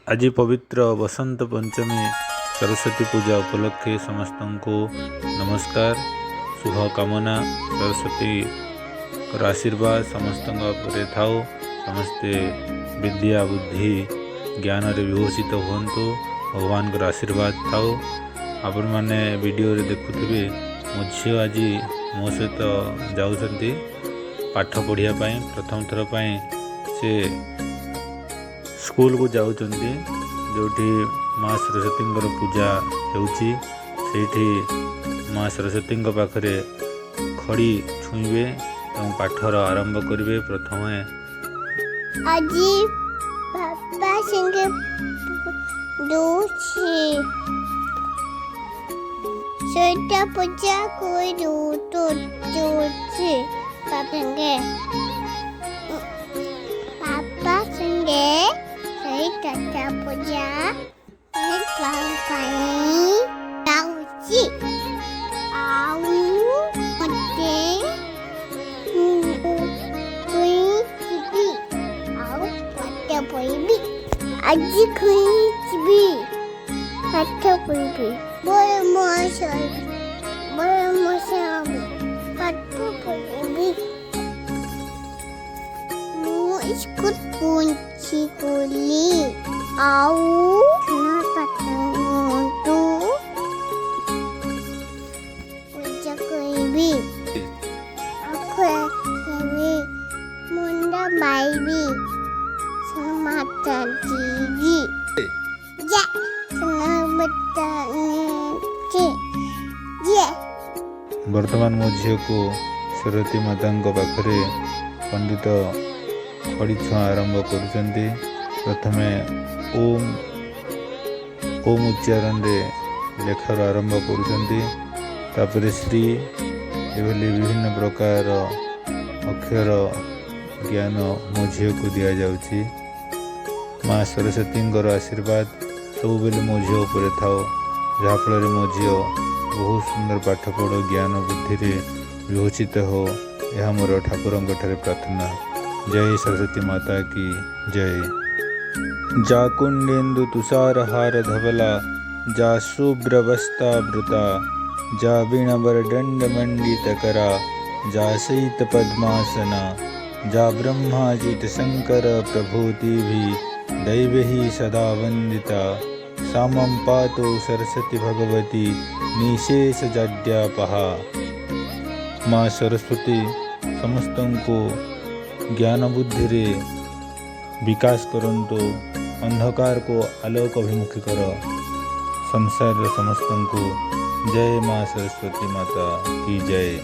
आज पवित्र बसंत पंचमी सरस्वती पूजा उपलक्षे समस्त को नमस्कार शुभकामना। सरस्वती आशीर्वाद समस्त थाओ। समस्ते विद्या बुद्धि ज्ञान रे विभूषित हुंतु। भगवान का आशीर्वाद थाओ। आपण मैंने वीडियो रे देखुथिबे मो झियो आज मो सहित जाउछंती पाठ पढ़िया पाई। प्रथम थर पाई से स्कूल को जाउछंती जोठी माँ सरस्वती पूजा होउची। सेठी माँ सरस्वती पाखरे खड़ी छुईबे और पाठर आरंभ करिवे। प्रथम आज बाबा संगे दूची सैटा पूजा कोई तो दूची पापा संगे सैटा पूजा दूची आउ मते आज खुईबी पाठ पढ़ी बड़े मशा पाठ पढ़ी मो स्कूल पहुंची होली आओ ना पाठ पूजा करबी आखो मुंडा बाईबी माता जी या वर्तमान मो झील को सरस्वती माता पाखरे पंडित खड़ी छुआ आरंभ करुचंती। प्रथमे ओम ओम उच्चारण रे लेखार आरंभ करुचंती। तापर श्री एभली विभिन्न प्रकार अक्षर ज्ञान मो झील को दिया जाउची। माँ सरस्वती आशीर्वाद सब बेले मो झील उपर थाओ। जहाँफल मो झील बहुत सुंदर पाठ पढ़ ज्ञान बुद्धि रे विभूषित हो। यह मोर ठाकुर प्रार्थना। जय सरस्वती माता की जय। जा कुंडेन्दु तुषार हार धवला जा शुभ्रवस्ता वृता जा वीणवर दंड मंडित करा जा सहित पद्मासना जा ब्रह्माजित शंकर प्रभूति भी दैव ही सदा वंदिता सामं पातो सरस्वती भगवती निशेष जड्यापहा। माँ सरस्वती समस्त को ज्ञान बुद्धि रे विकास करंतो। अंधकार को आलोक अभिमुखी कर संसार समस्त को। जय माँ सरस्वती माता की जय।